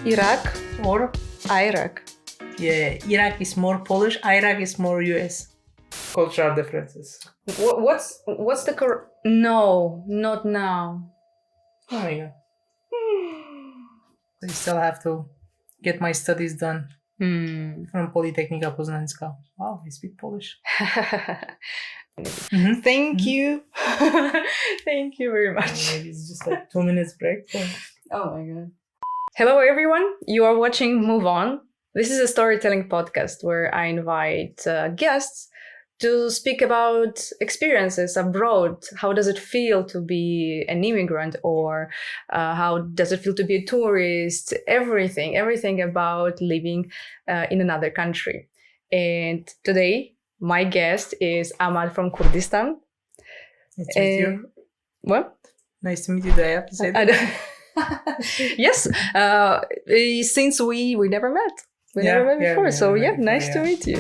Iraq or Iraq. yeah, Iraq is more Polish, Iraq is more US. Cultural differences. What's the correct? No, not now. Oh my god. I still have to get my studies done from Politechnika Poznańska. Wow, I speak Polish. Thank you. Thank you very much. Maybe it's just like 2 minutes break. So. Oh my god. Hello everyone. You are watching MoveOn. This is a storytelling podcast where I invite guests to speak about experiences abroad. How does it feel to be an immigrant, or how does it feel to be a tourist? Everything about living in another country. And today, my guest is Ahmad from Kurdistan. Nice to meet you. What? Nice to meet you. Do I have to say that? Yes. Since we never met. We never met before. So yeah, nice to meet you.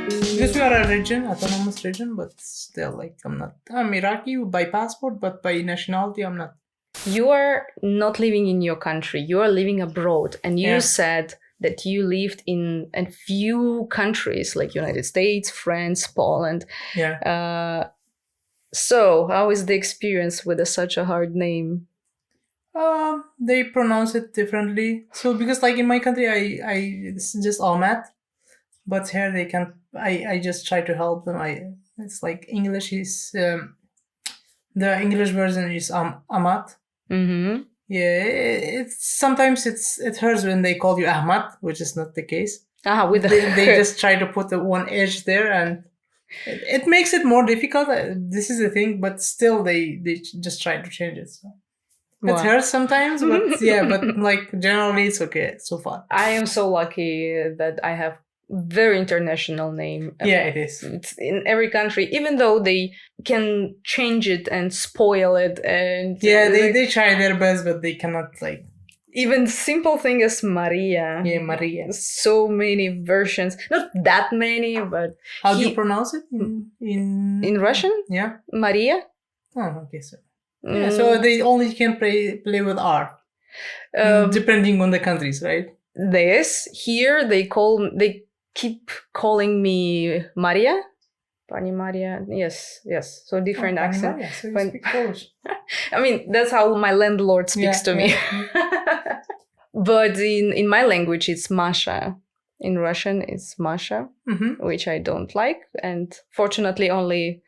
Because we are a region, autonomous region, but still, like, I'm Iraqi by passport, but by nationality, I'm not. You are not living in your country. You are living abroad. And you said that you lived in a few countries like United States, France, Poland. Yeah. So how is the experience with such a hard name? They pronounce it differently. So because like in my country, it's just Ahmed. But here they can. I just try to help them. It's like English is the English version is Ahmad. Mm-hmm. Yeah, sometimes it hurts when they call you Ahmad, which is not the case. They just try to put the one edge there, and it makes it more difficult. This is the thing, but still they just try to change it. So. It hurts sometimes, but but like generally it's okay so far. I am so lucky that I have very international name. Yeah, it is. It's in every country, even though they can change it and spoil it, and they try their best, but they cannot like even simple thing as Maria. Yeah, Maria. So many versions, not that many, but how do you pronounce it in Russian? Yeah, Maria. Oh, okay, so yeah, so they only can play with R, depending on the countries, right? This here they keep calling me Maria. Pani Maria. Yes. So different accent. Maria, so you speak Polish. I mean, that's how my landlord speaks to me. But in my language, it's Masha. In Russian, it's Masha, which I don't like. And fortunately, only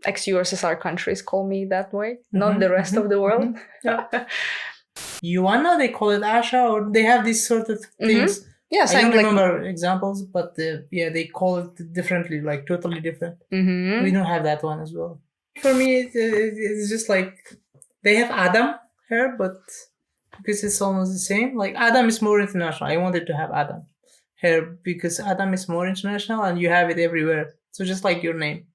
ex-USSR countries call me that way, not the rest of the world. Ioanna, they call it Asha, or they have these sort of things. Yes, I don't remember examples, but they call it differently, like totally different. We don't have that one as well. For me, it's just like they have Adam here, but because it's almost the same. Like Adam is more international. I wanted to have Adam here because Adam is more international, and you have it everywhere. So just like your name.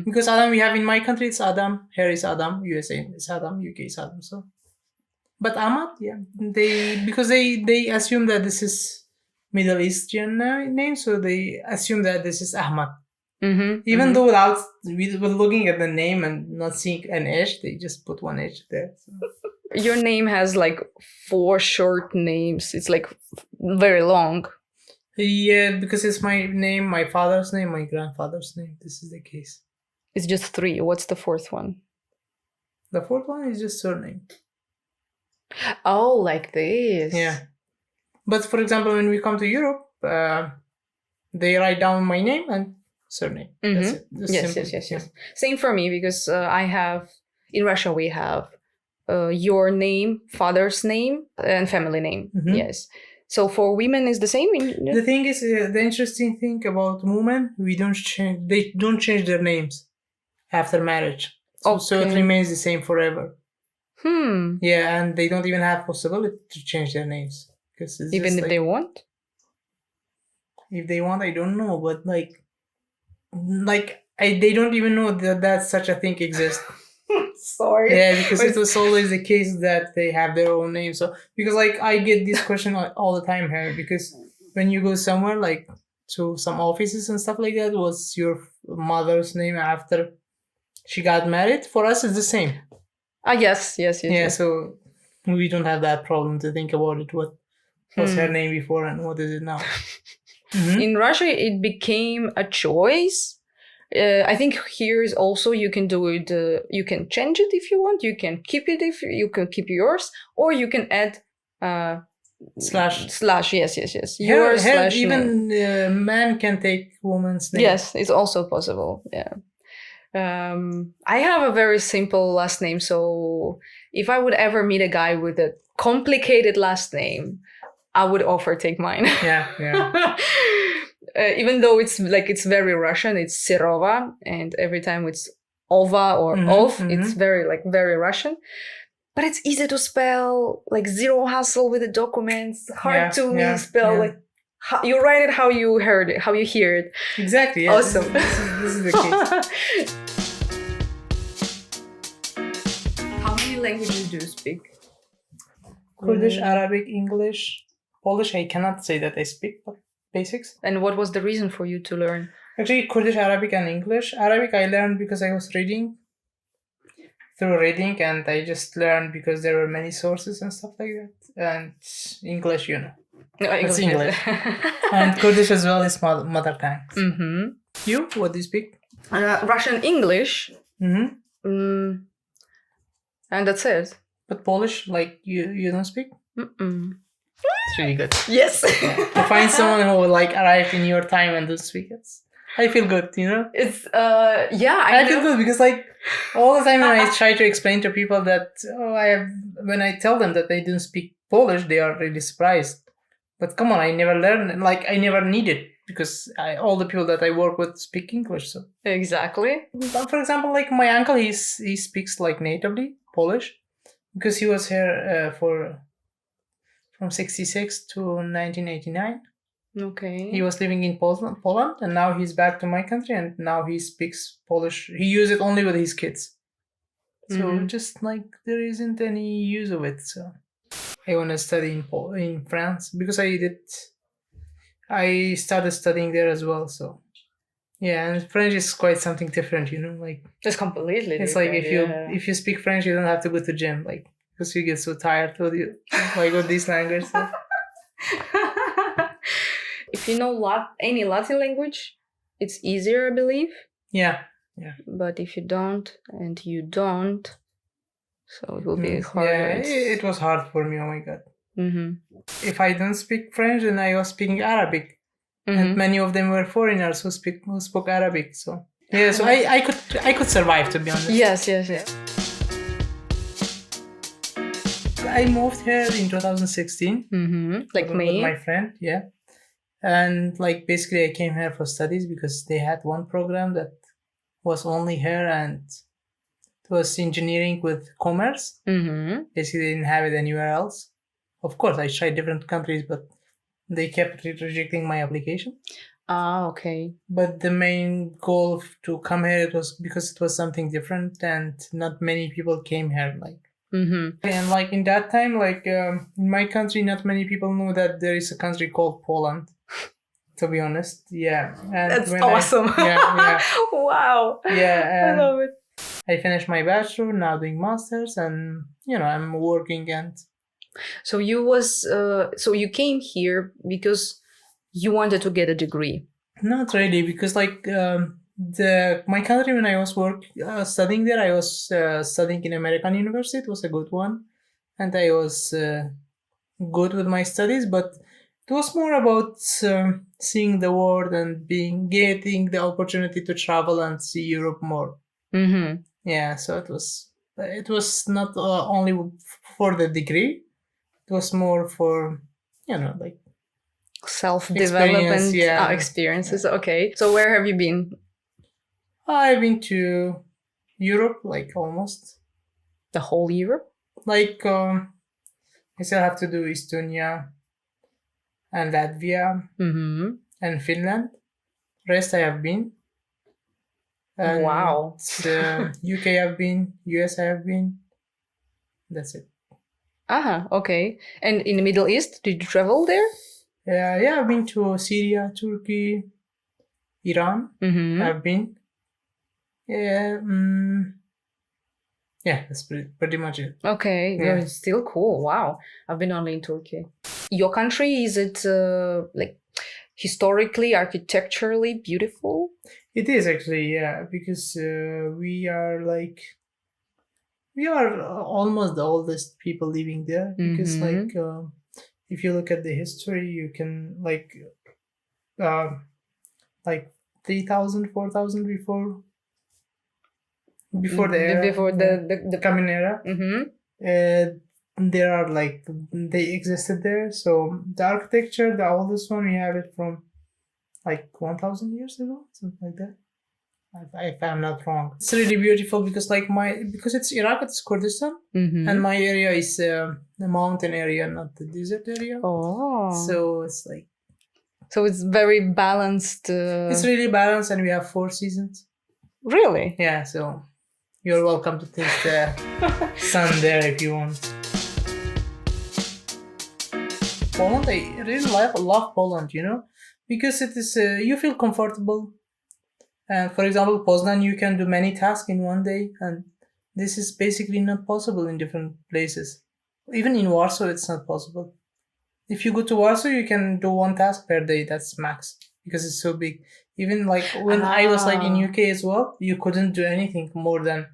Because Adam we have in my country, it's Adam. Here is Adam. USA is Adam. UK is Adam. So, but Ahmad, because they assume that this is Middle Eastern name, so they assume that this is Ahmad. Even though without looking at the name and not seeing an edge, they just put one edge there. So. Your name has like 4 short names. It's like very long. Yeah, because it's my name, my father's name, my grandfather's name. This is the case. It's just 3. What's the 4th one? The 4th one is just surname. Oh, like this. Yeah. But for example, when we come to Europe, they write down my name and surname. That's it. Yes. Same for me, because in Russia we have your name, father's name, and family name. Yes. So for women is the same. The thing is, the interesting thing about women, they don't change their names after marriage. So it remains the same forever. Yeah, and they don't even have possibility to change their names. Even if they want? If they want, I don't know. But they don't even know that such a thing exists. Sorry. Yeah, because it was always the case that they have their own name. So, because I get this question all the time here, because when you go somewhere, like to some offices and stuff like that, what's your mother's name after she got married? For us, it's the same. Yes. Yeah, so we don't have that problem to think about it. What was her name before and what is it now? In Russia, it became a choice. I think here is also you can do it. You can change it if you want. You can keep it if you can keep yours, or you can add slash. Yes. Here, slash even man can take woman's name. Yes, it's also possible. Yeah. I have a very simple last name, so if I would ever meet a guy with a complicated last name, I would offer take mine. Yeah. Even though it's very Russian, it's SEROVA, and every time it's OVA or OV, it's very Russian. But it's easy to spell, like zero hassle with the documents, hard to spell. Like you write it how you heard it, how you hear it. Exactly. Yeah. Awesome. This is the case. How many languages do you speak? Kurdish, Arabic, English, Polish. I cannot say that I speak, but basics. And what was the reason for you to learn? Actually, Kurdish, Arabic, and English. Arabic I learned because I was reading, and I just learned because there were many sources and stuff like that. And English, it's English. And Kurdish as well is mother tongue. You? What do you speak? Russian, English. And that's it. But Polish, like you don't speak? It's really good. Yes. To find someone who will like arrive in your time and don't speak it. I feel good, It's I feel good because like all the time when I try to explain to people that when I tell them that they don't speak Polish, they are really surprised. But come on, I never learned, like I never need it because all the people that I work with speak English. So exactly. But for example, like my uncle, he speaks like natively Polish because he was here from 66 to 1989. Okay. He was living in Poland, and now he's back to my country, and now he speaks Polish. He uses it only with his kids. So just like there isn't any use of it. So I want to study in France because I started studying there as well. So yeah, and French is quite something different, like it's completely it's different. Like if you speak French, you don't have to go to gym, like because you get so tired with these languages. So. If you know any Latin language, it's easier, I believe. Yeah. But if you don't, so it will be harder. Yeah, it was hard for me. Oh my god. If I don't speak French, then I was speaking Arabic, and many of them were foreigners who spoke Arabic. So yeah, so I could survive, to be honest. Yes. I moved here in 2016. Like me. With my friend, yeah. And like basically I came here for studies because they had one program that was only here, and it was engineering with commerce. Basically they didn't have it anywhere else. Of course, I tried different countries, but they kept rejecting my application. Okay. But the main goal to come here, it was because it was something different, and not many people came here. And like in that time, like in my country, not many people knew that there is a country called Poland. To be honest, yeah. And that's awesome. Yeah. Wow. Yeah, I love it. I finished my bachelor, now doing masters, and I'm working. And so you came here because you wanted to get a degree? Not really, because like my country, when I was studying there, I was studying in American university. It was a good one, and I was good with my studies, but it was more about seeing the world and getting the opportunity to travel and see Europe more. Yeah, so it was not only for the degree. It was more for like self-development experiences. Okay, so where have you been? I've been to Europe, like almost the whole Europe. Like I still have to do Estonia and Latvia and Finland. Rest I have been. And wow. UK I've been. US I have been. That's it. Okay. And in the Middle East, did you travel there? Yeah, I've been to Syria, Turkey, Iran. I've been. Yeah. Yeah, that's pretty much it. Okay, Yeah. it's still cool. Wow, I've been only in Turkey. Your country, is it like historically, architecturally beautiful? It is actually, yeah, because we are almost the oldest people living there. Because if you look at the history, you can uh, like 3,000, 4,000 before the era, Before the Common Era. There are they existed there. So the architecture, the oldest one, we have it from 1,000 years ago, something like that. If I'm not wrong, it's really beautiful because because it's Iraq, it's Kurdistan, and my area is the mountain area, not the desert area. Oh, so it's so it's very balanced. It's really balanced, and we have 4 seasons. Really? Yeah, so you're welcome to taste the sun there if you want. Poland, I really love Poland, because it is you feel comfortable. And for example, Poznan, you can do many tasks in one day, and this is basically not possible in different places. Even in Warsaw, it's not possible. If you go to Warsaw, you can do 1 task per day. That's max because it's so big. Even when I was in UK as well, you couldn't do anything more than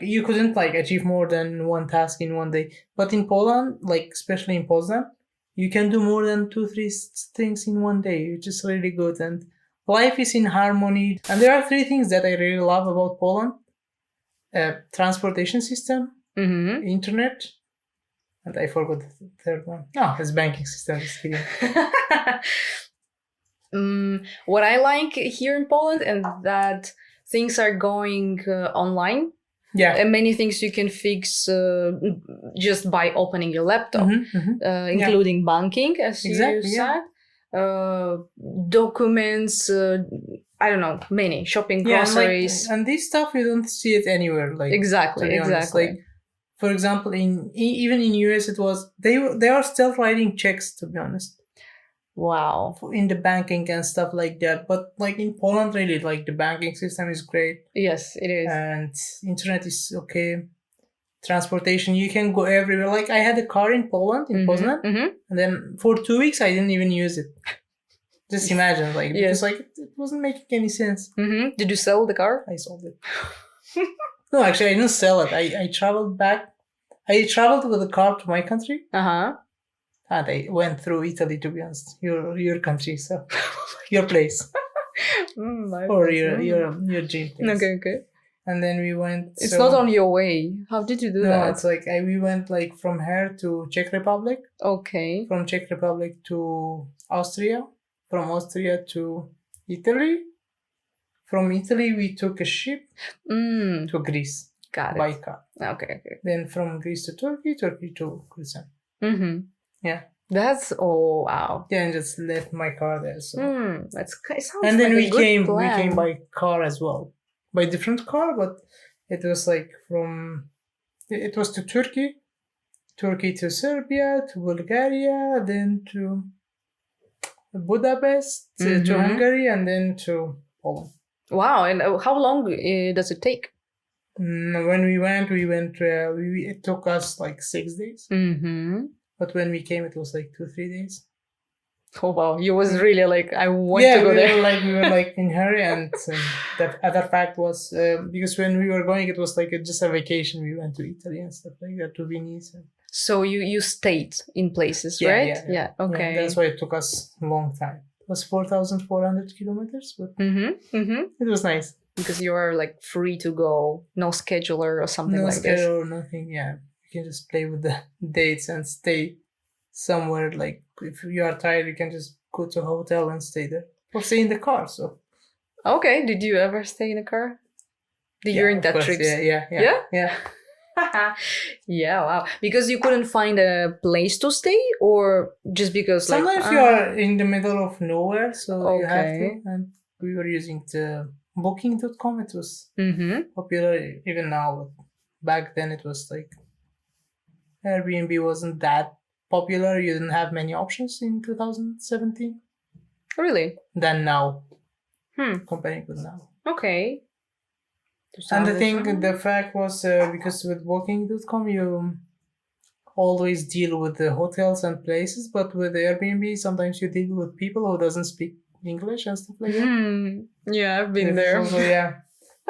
you couldn't achieve more than 1 task in one day. But in Poland, especially in Poznan, you can do more than 2-3 things in one day, which is really good. And life is in harmony. And there are 3 things that I really love about Poland. Transportation system, internet, and I forgot the third one. No, it's banking system. Just kidding. What I like here in Poland and that things are going online. Yeah. And many things you can fix just by opening your laptop, including banking, as you said. Documents, I don't know, many shopping, groceries. And this stuff you don't see it anywhere. Exactly. For example, even in US, it was they are still writing checks, to be honest. Wow. In the banking and stuff like that, but in Poland, really, the banking system is great. Yes, it is. And internet is okay. Transportation, you can go everywhere. I had a car in Poland, in Poznan, and then for 2 weeks I didn't even use it. Just imagine, because it wasn't making any sense. Did you sell the car? I sold it. No, actually, I didn't sell it. I traveled back. I traveled with the car to my country. And I went through Italy, to be honest. Your country, so your place. Or your dream place. Okay. And then we went. It's not on your way. How did you do that? No, it's we went from here to Czech Republic. Okay. From Czech Republic to Austria. From Austria to Italy. From Italy, we took a ship to Greece. Got it. By car. Okay. Then from Greece to Turkey to Kurdistan. Yeah. That's wow. Yeah, and just left my car there. So it sounds and then like we came by car as well, by different car, but it was it was to Turkey to Serbia, to Bulgaria, then to Budapest, to Hungary, and then to Poland. Wow! And how long does it take? When we went, it took us 6 days. But when we came, it was 2-3 days. Oh wow! You was really I want to go there. We were in hurry, and the other fact was because when we were going, it was just a vacation. We went to Italy and stuff like that, to Venice. So you stayed in places, right? Yeah. Okay. Yeah, that's why it took us a long time. It was 4,400 kilometers, but it was nice because you are free to go, no scheduler or something like this. No schedule, nothing. Yeah. You can just play with the dates and stay somewhere. If you are tired, you can just go to a hotel and stay there, or stay in the car. So okay, did you ever stay in a car during that trip? Yeah. Yeah, wow. Because you couldn't find a place to stay, or just because sometimes you are in the middle of nowhere, so you have to. And we were using the booking.com. It was popular even now, but back then it was Airbnb wasn't that popular. You didn't have many options in 2017. Really? Than now. Comparing with now. Okay. And the fact was because with Booking.com you always deal with the hotels and places, but with Airbnb sometimes you deal with people who doesn't speak English and stuff like that. Yeah, I've been there. Also, yeah.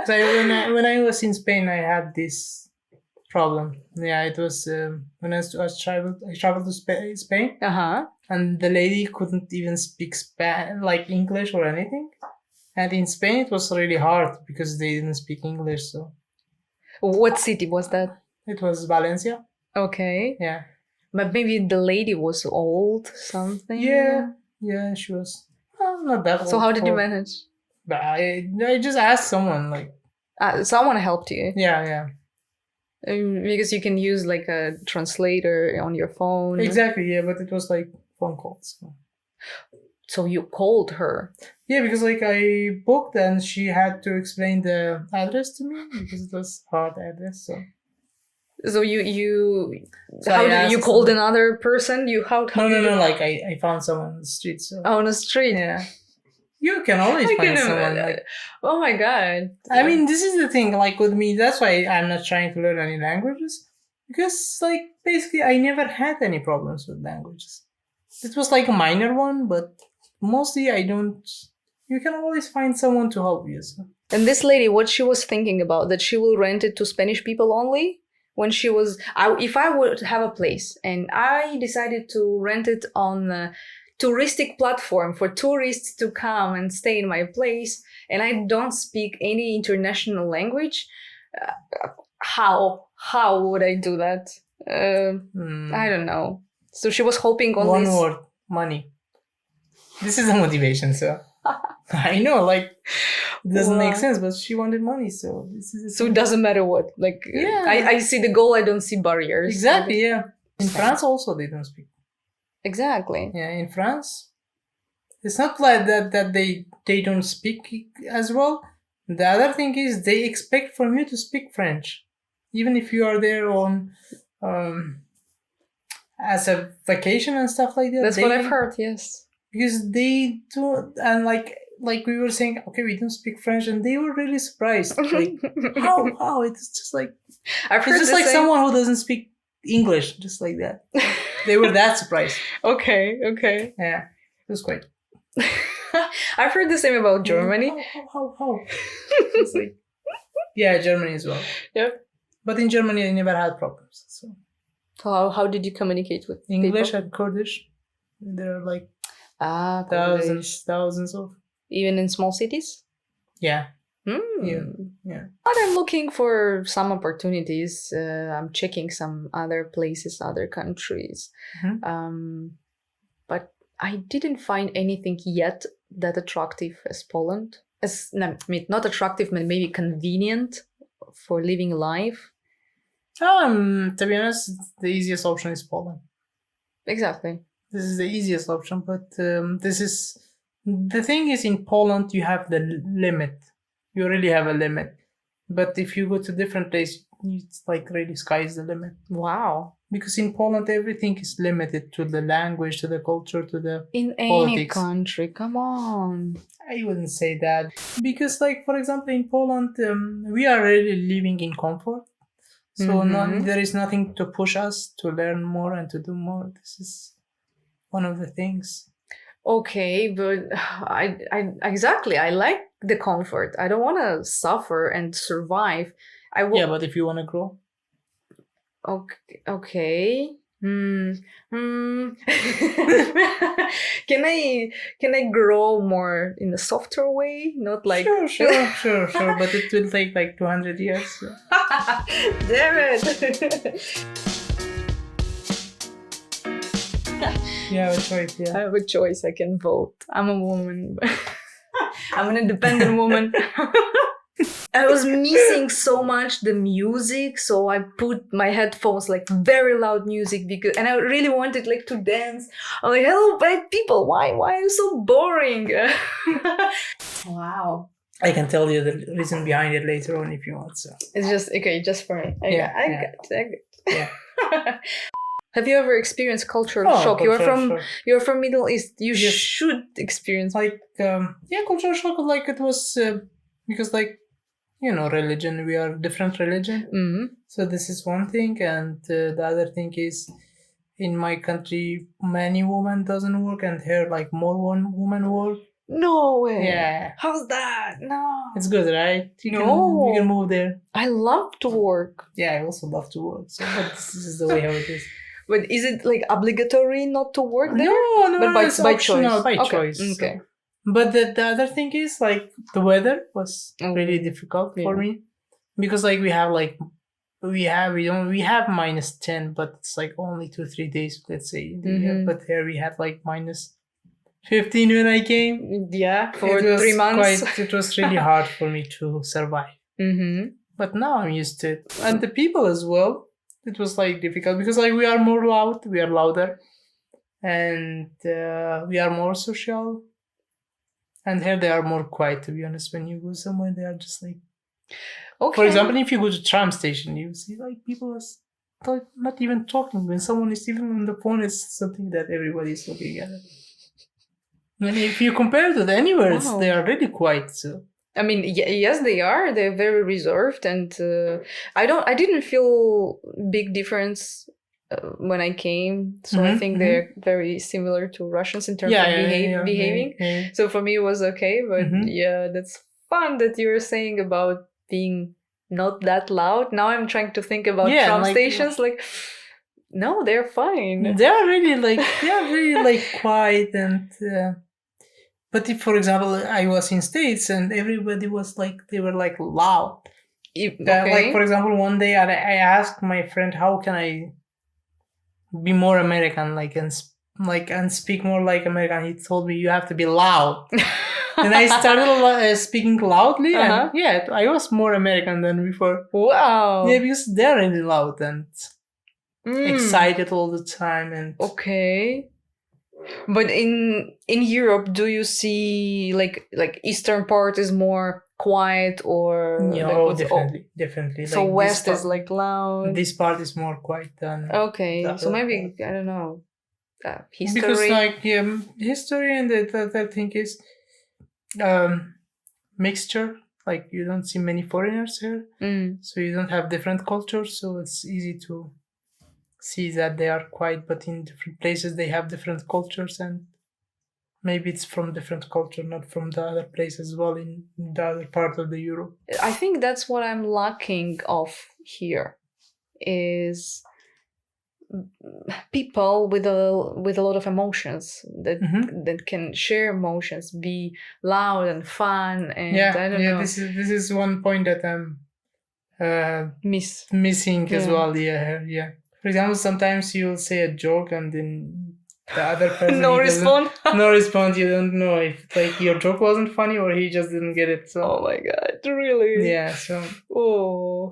So when I was in Spain, I had this problem. Yeah, it was when I traveled to Spain. And the lady couldn't even speak like English or anything. And in Spain, it was really hard because they didn't speak English. So, what city was that? It was Valencia. Okay. Yeah. But maybe the lady was old, something. Yeah, she was not that old. So how did you manage? But I just asked someone, like. Someone helped you. Yeah. Because you can use like a translator on your phone. Exactly. Yeah, but it was like phone calls. So you called her? Yeah, because like I booked and she had to explain the address to me because it was hard address. So you how did you called another person? No. Like I found someone on the street. So. On the street. Yeah. You can always find someone. Like, oh my god! I mean, this is the thing. Like with me, that's why I'm not trying to learn any languages because, like, basically, I never had any problems with languages. It was like a minor one, but mostly I don't. You can always find someone to help you. So. And this lady, what she was thinking about, that she will rent it to Spanish people only? When she was, if I would have a place and I decided to rent it on a touristic platform for tourists to come and stay in my place, and I don't speak any international language, how would I do that? I don't know. So she was hoping on one word: money. This is a motivation, so. I know, like, it doesn't make sense, but she wanted money, so this is. So it doesn't matter what, like, yeah. I see the goal, I don't see barriers. Exactly, yeah. In France also, they don't speak. Exactly. Yeah, in France, it's not like that they don't speak as well. The other thing is they expect from you to speak French, even if you are there on as a vacation and stuff like that. That's what I've heard. Yes. Because they do, and like we were saying, okay, we don't speak French, and they were really surprised. Like, how? It's just like I've heard it's just like someone who doesn't speak English, just like that. They were that surprised. Okay. Yeah, it was quite. I've heard the same about Germany. How? It's like, yeah, Germany as well. Yep. But in Germany, I never had problems. So how did you communicate with English people? and Kurdish? There are like thousands of. Even in small cities? Yeah. Yeah. But I'm looking for some opportunities. I'm checking some other places, other countries. Mm-hmm. But I didn't find anything yet that attractive as Poland. Not attractive, but maybe convenient for living life. To be honest, the easiest option is Poland. Exactly. This is the easiest option, but the thing is, in Poland, you have the limit. You really have a limit. But if you go to different place, it's like really sky's the limit. Wow. Because in Poland, everything is limited to the language, to the culture, to the in politics. Any country, come on. I wouldn't say that. Because, like, for example, in Poland, we are really living in comfort. So there is nothing to push us to learn more and to do more. This is one of the things. Okay, but I exactly. I like the comfort. I don't want to suffer and survive. Yeah, but if you want to grow. Okay. Can I grow more in a softer way? Not like sure. But it will take like 200 years. So. Damn it. You have a choice, yeah. I have a choice. I can vote. I'm a woman. I'm an independent woman. I was missing so much the music, so I put my headphones like very loud music and I really wanted like to dance. I'm like, hello, bad people, why are you so boring? Wow. I can tell you the reason behind it later on if you want. So it's just for me. I got. Yeah. Have you ever experienced cultural shock? You're from Middle East. You should experience cultural shock. Like it was because like religion. We are different religion. So this is one thing, and the other thing is, in my country, many women doesn't work, and here like more women work. No way. Yeah. How's that? No. It's good, right? You can move there. I love to work. Yeah, I also love to work. So, but this is the way how it is. But is it like obligatory not to work there? No, but by it's choice. optional, by okay. choice. Okay. So. But the other thing is like the weather was really difficult for me, because like we have -10, but it's like only 2-3 days, let's say, in the year. But here we had like -15 when I came. Yeah, for 3 months. It was really hard for me to survive. But now I'm used to it, and the people as well. It was like difficult because like we are more loud, we are louder, and we are more social. And here they are more quiet, to be honest. When you go somewhere, they are just like... Okay. For example, if you go to tram station, you see like people are not even talking. When someone is even on the phone, it's something that everybody is looking at. And if you compare to anywhere, they are really quiet. So I mean, yes, they are. They're very reserved, and I didn't feel big difference when I came. So I think they're very similar to Russians in terms of behaving. Yeah. So for me, it was okay. But yeah, that's fun that you're saying about being not that loud. Now I'm trying to think about tram stations. Like, no, they're fine. They're really quiet and. But if, for example, I was in States and everybody was like, they were like loud. Like, for example, one day I asked my friend, how can I be more American, and speak more like American? He told me, you have to be loud. And I started speaking loudly, and I was more American than before. Wow. Yeah, because they're really loud and excited all the time. And But in Europe, do you see like Eastern part is more quiet or? No, definitely. So like West is like loud. This part is more quiet than. Okay, so maybe I don't know, history. Because history, and the other thing is, mixture. Like you don't see many foreigners here, so you don't have different cultures. So it's easy to see that they are quiet, but in different places they have different cultures, and maybe it's from different culture, not from the other place as well in the other part of the Europe. I think that's what I'm lacking of here, is people with a lot of emotions that can share emotions, be loud and fun, and I don't know. This is one point that I'm missing as well. Yeah. For example, sometimes you'll say a joke and then the other person no response. You don't know if like your joke wasn't funny or he just didn't get it. So oh my god, really? Yeah. So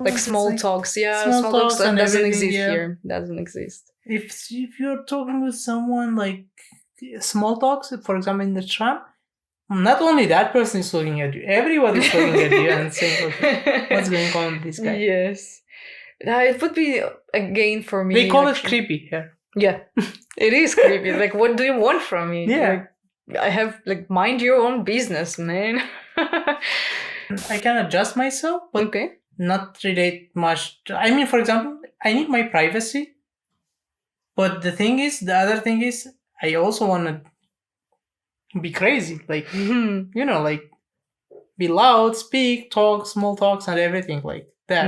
like small talks. Yeah, small talks doesn't exist here. Doesn't exist. If you're talking with someone like small talks, for example, in the tram, not only that person is looking at you, everybody's looking at you and saying, "Okay, what's going on with this guy?" Yes. It would be a gain for me. They call it creepy here. Yeah, it is creepy. Like, what do you want from me? Yeah. Like, I have, mind your own business, man. I can adjust myself, but not relate much. I mean, for example, I need my privacy. But the other thing is, I also want to be crazy. Like, be loud, speak, talk, small talks, and everything like that.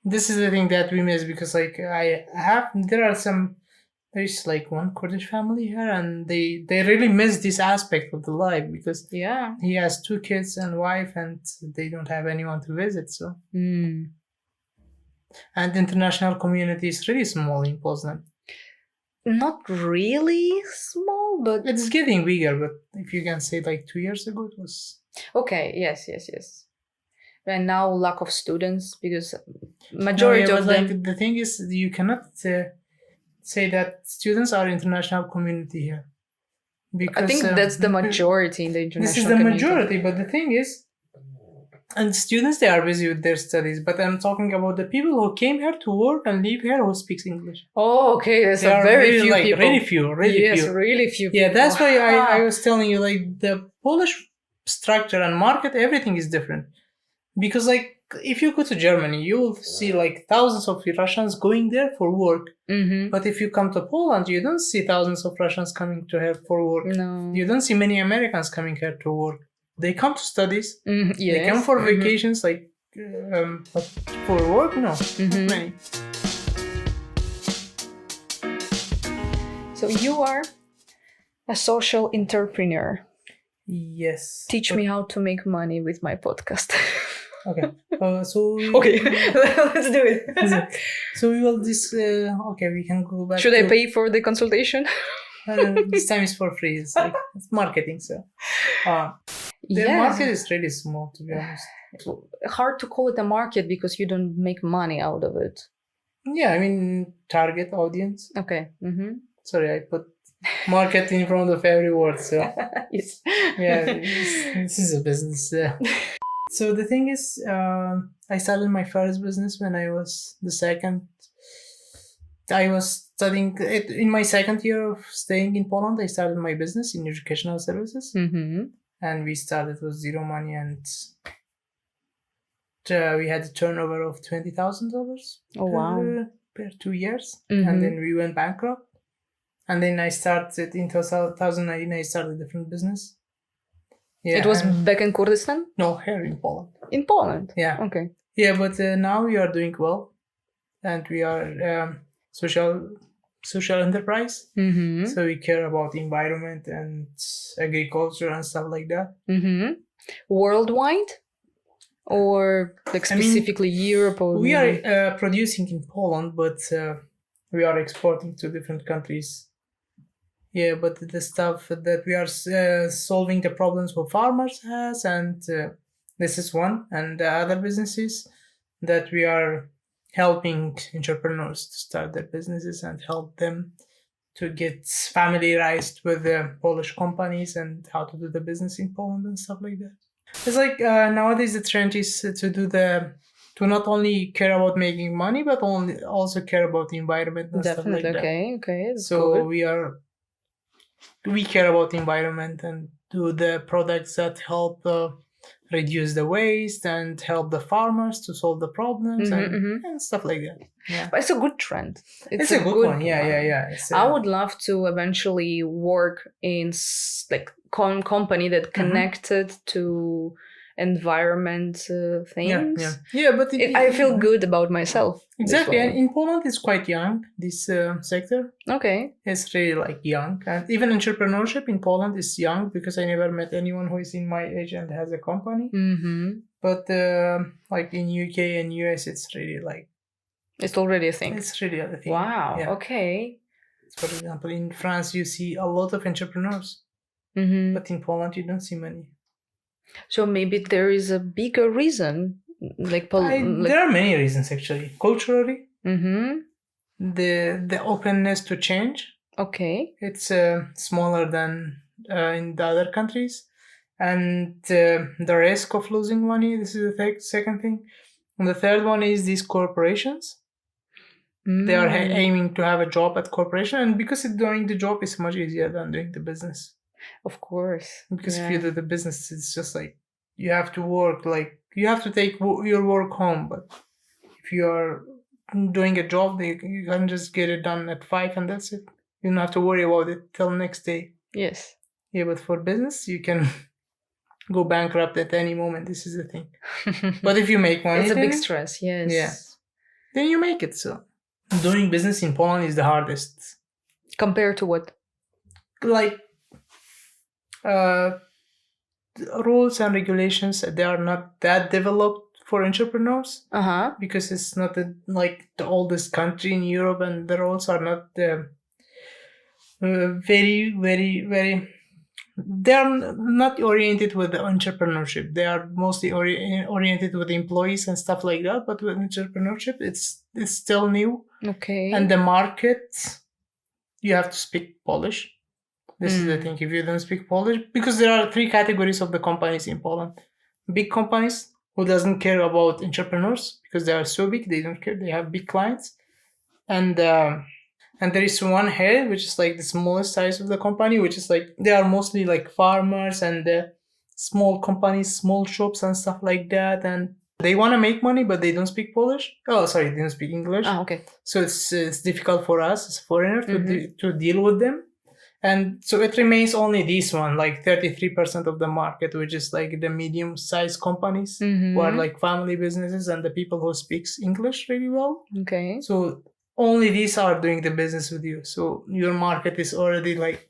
This is the thing that we miss, because there's like one Kurdish family here, and they really miss this aspect of the life, because he has 2 kids and wife, and they don't have anyone to visit. So and the international community is really small in Poznan. Not really small, but it's getting bigger. But if you can say like 2 years ago, it was yes. And now lack of students, because majority of them. Like, the thing is, you cannot say that students are international community here. Because I think that's the majority in the international community. This is the majority, but the thing is, and students, they are busy with their studies. But I'm talking about the people who came here to work and live here who speaks English. Oh, okay. There's very few people. Really few. Really few people. Yeah, that's why I was telling you, like, the Polish structure and market, everything is different. Because, like, if you go to Germany, you'll see like thousands of Russians going there for work. But if you come to Poland, you don't see thousands of Russians coming to here for work. No. You don't see many Americans coming here to work. They come to studies. Yes. They come for vacations, like, but for work, no. Many. So you are a social entrepreneur. Yes. Teach me how to make money with my podcast. Okay. So Okay, let's do it. So we will okay, we can go back. Should I pay for the consultation? This time is for free. It's like it's marketing, so the market is really small, to be honest. Hard to call it a market because you don't make money out of it. Yeah, I mean target audience. Okay. Sorry, I put market in front of every word. So Yes. yeah, this is a business. So the thing is, I started my first business when I was I was studying in my second year of staying in Poland. I started my business in educational services, and we started with zero money, and we had a turnover of $20,000. Oh wow! Per 2 years, and then we went bankrupt. And then I started in 2019. I started a different business. Yeah, it was back in Kurdistan? No, here in Poland. In Poland? Yeah. Okay. Yeah, but now we are doing well, and we are social enterprise. So we care about environment and agriculture and stuff like that. Worldwide, or like specifically Europe? Or we are producing in Poland, but we are exporting to different countries. Yeah, but the stuff that we are solving the problems for farmers has, and this is one, and the other businesses that we are helping entrepreneurs to start their businesses and help them to get familiarized with the Polish companies and how to do the business in Poland and stuff like that. It's like nowadays the trend is to not only care about making money, but also care about the environment and stuff like that. Okay. So good. we care about the environment and do the products that help reduce the waste and help the farmers to solve the problems and stuff like that. Yeah. But it's a good trend. It's a good one. Yeah. I would love to eventually work in like company that connected to environment things. Yeah, but I feel good about myself. Exactly, and in Poland it's quite young, this sector. Okay. It's really like young, and even entrepreneurship in Poland is young because I never met anyone who is in my age and has a company. But like in UK and US, it's really like it's already a thing. It's really a thing. Wow. Yeah. Okay. For example, in France you see a lot of entrepreneurs, but in Poland you don't see many. So maybe there is a bigger reason, there are many reasons actually. Culturally, the openness to change. Okay. It's smaller than in the other countries, and the risk of losing money. This is the second thing, and the third one is these corporations. They are aiming to have a job at corporation, and because doing the job is much easier than doing the business. Of course. Because if you do the business, it's just like you have to work, like you have to take your work home. But if you are doing a job, you can just get it done at 5 and that's it. You don't have to worry about it till next day. Yes. Yeah, but for business, you can go bankrupt at any moment. This is the thing. But if you make money, it's a big stress. Yes. Yeah. Then you make it. So doing business in Poland is the hardest. Compared to what? Like rules and regulations, they are not that developed for entrepreneurs because it's not like the oldest country in Europe, and the rules are not very, very, very. They are not oriented with the entrepreneurship. They are mostly oriented with employees and stuff like that. But with entrepreneurship, it's still new. Okay. And the market, you have to speak Polish. This is the thing. If you don't speak Polish, because there are 3 categories of the companies in Poland. Big companies who doesn't care about entrepreneurs because they are so big, they don't care. They have big clients, and there is one here which is like the smallest size of the company, which is like they are mostly like farmers and small companies, small shops and stuff like that. And They want to make money, but they don't speak Polish. Oh, sorry, they don't speak English. Oh, okay. So it's difficult for us as foreigners to deal with them. And so it remains only this one, like 33% of the market, which is like the medium-sized companies who are like family businesses and the people who speaks English really well. Okay. So only these are doing the business with you. So your market is already like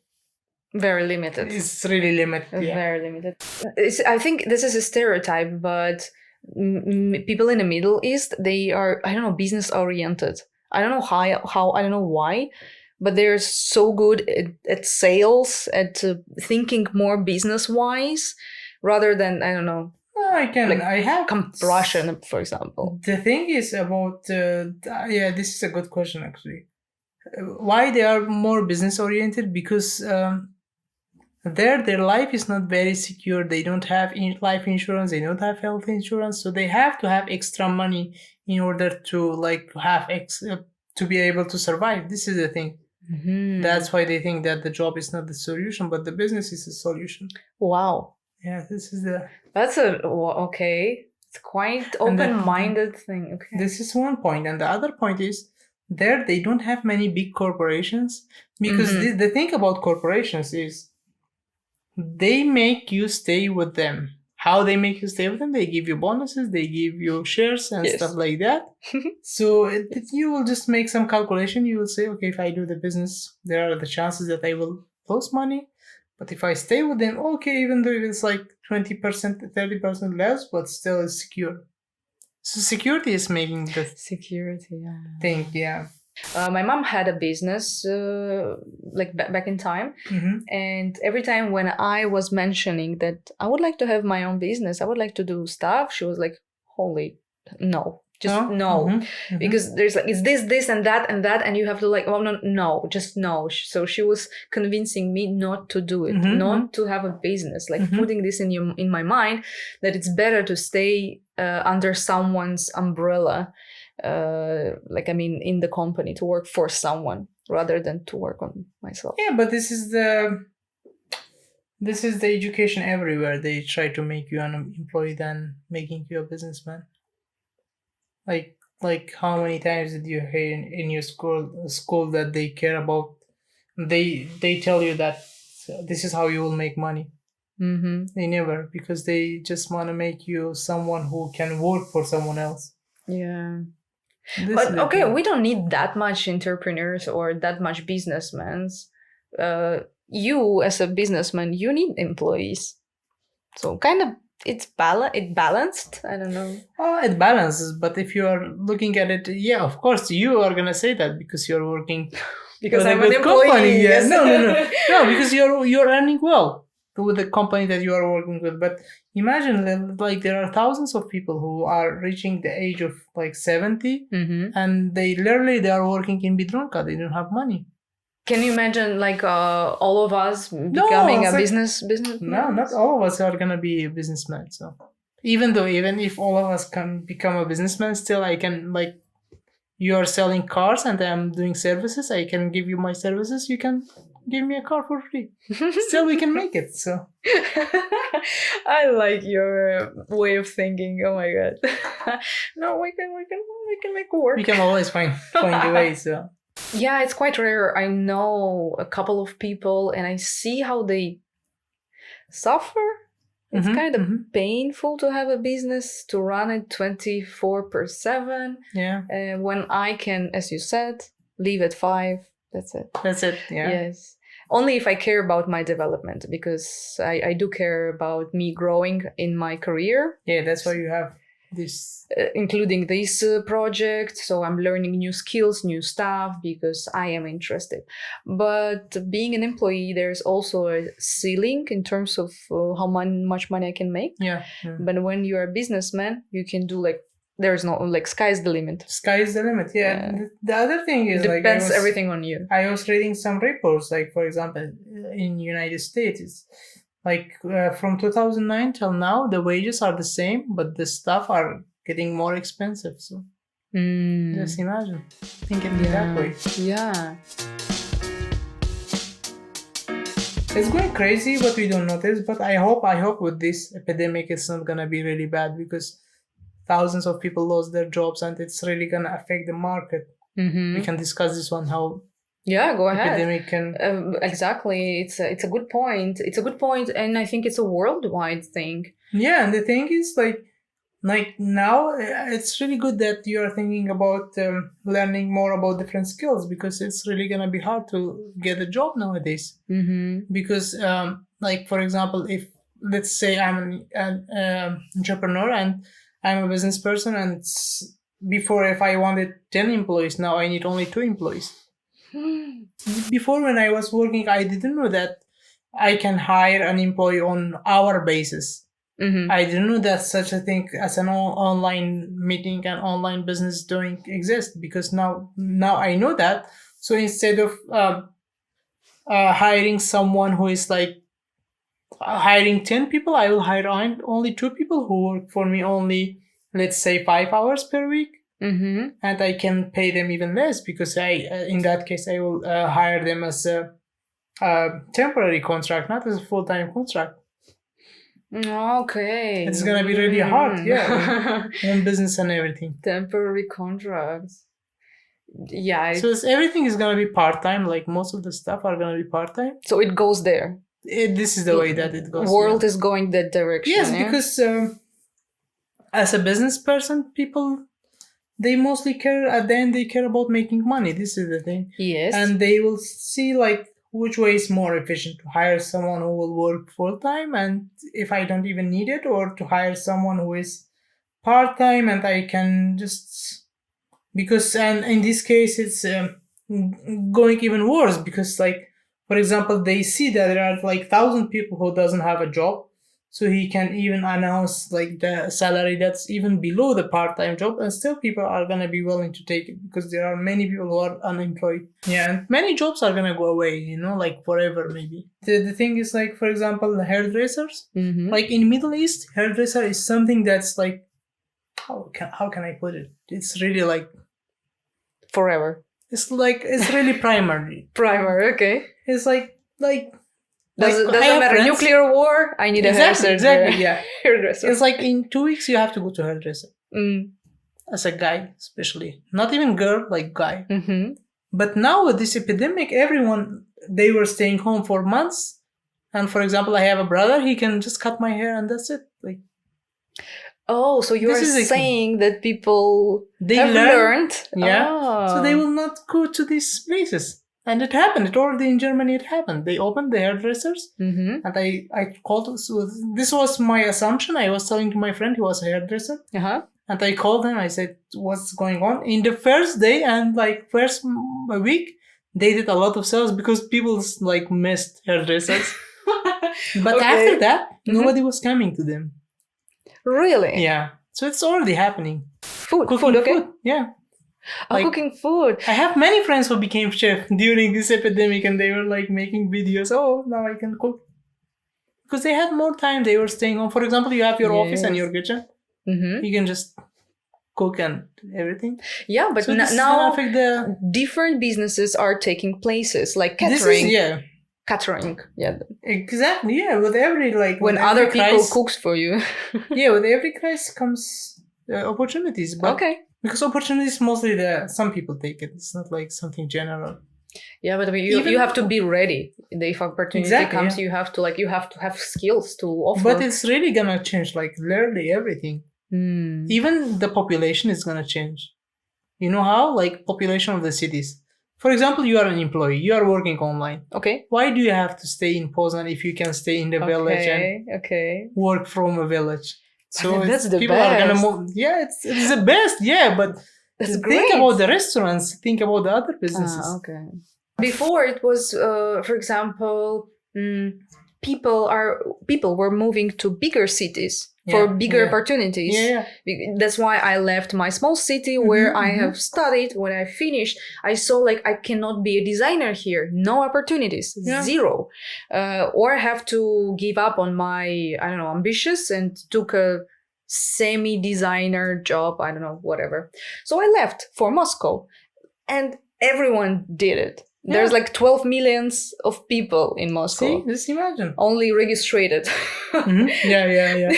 very limited. It's really limited. Yeah. Very limited. I think this is a stereotype, but people in the Middle East, they are, I don't know, business oriented. I don't know how I don't know why, but they're so good at sales, at thinking more business wise, rather than, I don't know. I have Russian, for example. The thing is about this is a good question actually. Why they are more business oriented? Because their life is not very secure. They don't have life insurance. They don't have health insurance. So they have to have extra money in order to like have to be able to survive. This is the thing. That's why they think that the job is not the solution, but the business is the solution. Wow. Yeah, that's okay. It's quite open-minded thing. Okay. This is one point, and the other point is they don't have many big corporations, because the thing about corporations is they make you stay with them. How they make you stay with them? They give you bonuses, they give you shares and stuff like that. So you will just make some calculation. You will say, okay, if I do the business, there are the chances that I will lose money. But if I stay with them, okay, even though it's like 20%, 30% less, but still it's secure. So security is making the thing, yeah. My mom had a business like back in time, and every time when I was mentioning that I would like to have my own business, I would like to do stuff, she was like, holy no, just no. Because there's like, it's this and that, and you have to like, oh no, just no. So she was convincing me not to do it, not to have a business, like putting this in my mind that it's better to stay under someone's umbrella, in the company, to work for someone rather than to work on myself. Yeah, but this is the education everywhere. They try to make you an employee than making you a businessman. Like how many times did you hear in your school that they care about? They tell you that this is how you will make money. They never, because they just want to make you someone who can work for someone else. Yeah. But okay, we don't need that much entrepreneurs or that much businessmen. You as a businessman, you need employees. So kind of it balanced. I don't know. Oh, it balances, but if you are looking at it, yeah, of course you are gonna say that because you're working because I'm an employee. Company. Yes. No, because you're earning well with the company that you are working with. But imagine that, like, there are thousands of people who are reaching the age of like 70 and they are working in Bidronka. They don't have money. Can you imagine like all of us becoming a business? No, not all of us are gonna be a businessman. So even if all of us can become a businessman, still I can, like, you are selling cars and I'm doing services. I can give you my services. You can give me a car for free. Still, we can make it. So I like your way of thinking. Oh my god! No, we can make it work. We can always find a way. So yeah, it's quite rare. I know a couple of people, and I see how they suffer. It's kind of painful to have a business, to run it 24/7. Yeah. When I can, as you said, leave at 5. That's it. Yeah. Yes. Only if I care about my development, because I do care about me growing in my career. Yeah, that's why you have this. Including this project. So I'm learning new skills, new stuff, because I am interested. But being an employee, there's also a ceiling in terms of how much money I can make. Yeah. But when you're a businessman, you can do like, there's no, like, sky's the limit. Sky's the limit, yeah. The other thing is, it depends everything on you. I was reading some reports, like, for example, in United States, it's like from 2009 till now, the wages are the same, but the stuff are getting more expensive. So just imagine thinking that way. Yeah. It's going crazy, but we don't notice. But I hope with this epidemic, it's not gonna be really bad, because thousands of people lost their jobs, and it's really gonna affect the market. We can discuss this one, how go ahead. epidemic can... Exactly. It's a good point. It's a good point, and I think it's a worldwide thing. Yeah, and the thing is, like now, it's really good that you are thinking about learning more about different skills, because it's really gonna be hard to get a job nowadays. Because, like, for example, if let's say I'm an entrepreneur and I'm a business person, and before, if I wanted 10 employees, now I need only 2 employees. Before, when I was working, I didn't know that I can hire an employee on hour basis. I didn't know that such a thing as an online meeting and online business doing exist, because now I know that. So instead of hiring someone who is like hiring 10 people, I will hire only 2 people who work for me only, let's say, 5 hours per week. And I can pay them even less, because in that case, I will hire them as a temporary contract, not as a full-time contract. Okay. It's gonna be really hard, on business and everything. Temporary contracts. Yeah. So everything is gonna be part-time. Like, most of the stuff are gonna be part-time. So it goes there. This is the way that it goes. World is going that direction. Yes, because as a business person, people, they mostly care, at the end, they care about making money. This is the thing. Yes. And they will see, like, which way is more efficient, to hire someone who will work full-time, and if I don't even need it, or to hire someone who is part-time and I can just... Because, and in this case, it's going even worse, because, like, for example, they see that there are like 1,000 people who doesn't have a job, so he can even announce like the salary that's even below the part-time job, and still people are gonna be willing to take it, because there are many people who are unemployed. Yeah, and many jobs are gonna go away, like forever maybe. The thing is, like, for example, the hairdressers. Like in Middle East, hairdresser is something that's like, how can I put it? It's really like forever. It's really primary. Primary, okay. It's like doesn't matter. Friends. Nuclear war, I need a hairdresser. Exactly, yeah. Hairdresser. It's like in 2 weeks you have to go to hairdresser. As a guy, especially. Not even girl, like guy. But now with this epidemic, everyone, they were staying home for months. And for example, I have a brother, he can just cut my hair and that's it. Like, oh, so you are saying that people have learned. Yeah. Oh. So they will not go to these places. And it happened. It already in Germany, it happened. They opened the hairdressers. And I called. So this was my assumption. I was telling to my friend who was a hairdresser. And I called him. I said, what's going on? In the first day and like first week, they did a lot of sales because people like missed hairdressers. But after that, nobody was coming to them. Really? Yeah. So it's already happening. Cooking food, okay. Food. Yeah. Like, cooking food. I have many friends who became chef during this epidemic, and they were like making videos. Oh, now I can cook. Because they had more time. They were staying home. For example, you have your office and your kitchen. You can just cook and everything. Yeah, but so now different businesses are taking places, like catering. Catering, yeah. Exactly, yeah. With every when other people cooks for you. Yeah, with every crisis comes opportunities. But because opportunities mostly some people take it. It's not like something general. Yeah, but you have to be ready. If opportunity comes, you have to have skills to offer. But it's really gonna change, like literally everything. Even the population is gonna change. You know how? Like population of the cities. For example, you are an employee. You are working online. Okay. Why do you have to stay in Poznan if you can stay in the village and work from a village? So that's the people best. Are gonna move. Yeah, it's the best. Yeah, but think about the restaurants. Think about the other businesses. Okay. Before it was, for example, people were moving to bigger cities for bigger opportunities. Yeah. That's why I left my small city where I have studied. When I finished, I saw like I cannot be a designer here. No opportunities, zero. Or have to give up on my, ambitions and took a semi-designer job. I don't know, whatever. So I left for Moscow and everyone did it. There's like 12 millions of people in Moscow. See, just imagine. Only registered. Yeah.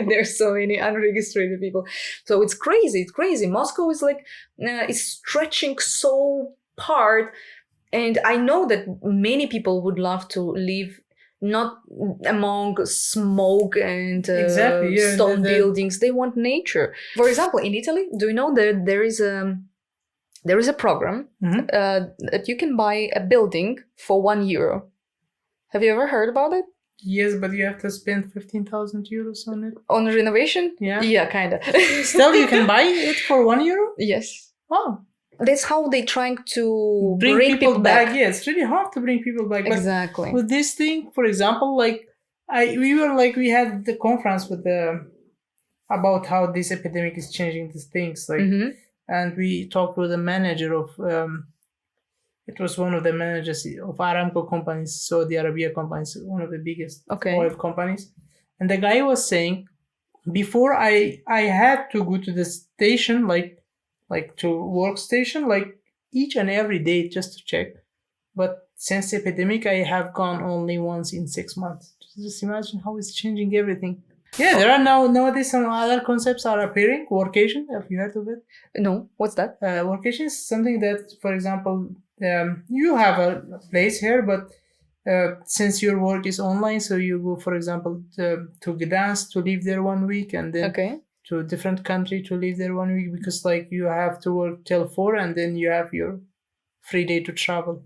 There's so many unregistered people. So it's crazy. It's crazy. Moscow is like, is stretching so hard. And I know that many people would love to live not among smoke and stone buildings. They want nature. For example, in Italy, do you know that there is a program that you can buy a building for €1? Have you ever heard about it? Yes, but you have to spend 15,000 euros on it. On renovation? Yeah, kind of. Still, you can buy it for €1? Yes. Oh. That's how they're trying to bring people back. Yeah, it's really hard to bring people back. Exactly. But with this thing, for example, we had the conference with about how this epidemic is changing these things. And we talked with the manager of it was one of the managers of Aramco companies, Saudi Arabia companies, one of the biggest oil companies. And the guy was saying, before I had to go to the station, like to workstation, each and every day just to check. But since the epidemic, I have gone only once in 6 months. Just imagine how it's changing everything. Yeah, there are nowadays some other concepts are appearing. Workation, have you heard of it? No, what's that? Workation is something that, for example, you have a place here, but since your work is online, so you go, for example, to Gdansk to live there 1 week, and then to a different country to live there 1 week, because you have to work till 4 and then you have your free day to travel.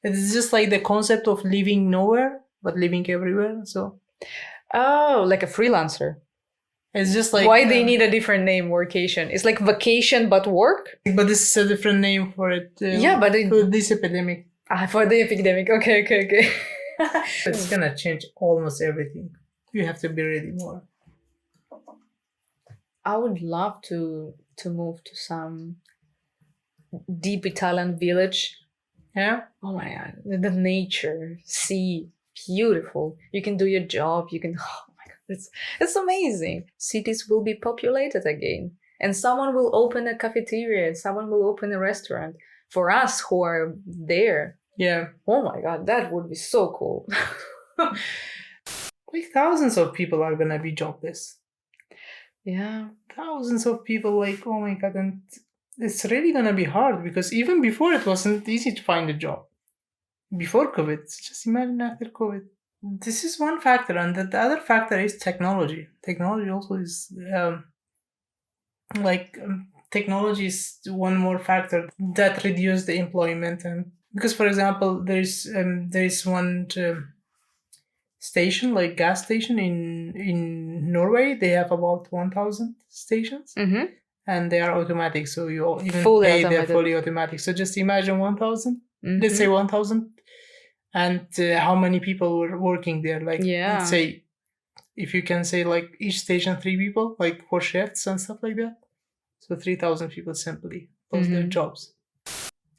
It's just like the concept of living nowhere but living everywhere. So like a freelancer. It's just like why they need a different name, workation. It's like vacation but work. But this is a different name for it. But for this epidemic. For the epidemic. Okay. It's gonna change almost everything. You have to be ready more. I would love to move to some deep Italian village. Yeah. Oh my God, the nature, sea, beautiful. You can do your job. You can. Oh my God, it's amazing. Cities will be populated again, and someone will open a cafeteria. Someone will open a restaurant for us who are there. Yeah. Oh my God, that would be so cool. Thousands of people are gonna be jobless. Yeah. Thousands of people, oh my God, and it's really gonna be hard, because even before it wasn't easy to find a job. Before COVID, just imagine after COVID. This is one factor, and the other factor is technology. Technology also is technology is one more factor that reduces the employment, and because, for example, there is one station, gas station in Norway. They have about 1,000 stations, and they are automatic. So you even they're fully automatic. So just imagine 1,000. Let's say 1,000, and how many people were working there? Let's say, if you can say each station 3 people, for shifts and stuff like that. So 3,000 people simply lost their jobs.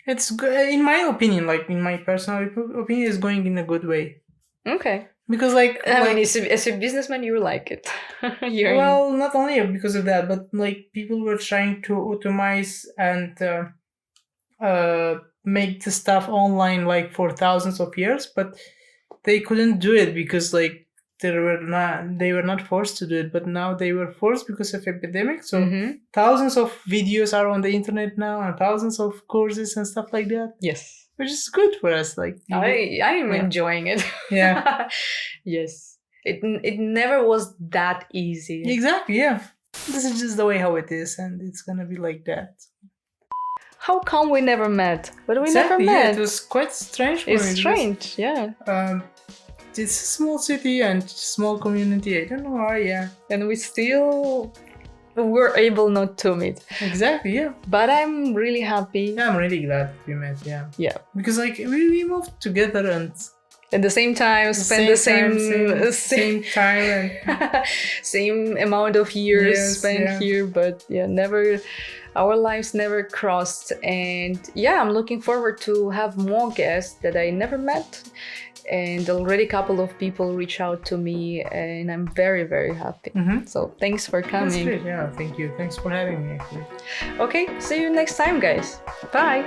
It's, in my opinion, in my personal opinion, is going in a good way. Okay. Because as a businessman, you like it. Well, not only because of that, but people were trying to automate and make the stuff online for thousands of years, but they couldn't do it because they were not forced to do it, but now they were forced because of epidemic. So thousands of videos are on the internet now, and thousands of courses and stuff like that. Yes, which is good for us. I'm enjoying it. Yeah. Yes, it never was that easy. Exactly. Yeah, this is just the way how it is, and it's gonna be like that. How come we never met? But we never met. Yeah, it was quite strange for me. It's strange, yeah. It's a small city and small community. I don't know why, yeah. And we still were able not to meet. Exactly, yeah. But I'm really happy. Yeah, I'm really glad we met, yeah. Yeah. Because we moved together and at the same time spend the same time and same amount of years spent here, but our lives never crossed. And I'm looking forward to have more guests that I never met. And already a couple of people reach out to me, and I'm very, very happy. So thanks for coming. That's great. Yeah, thank you. Thanks for having me, actually. Okay, see you next time, guys. Bye.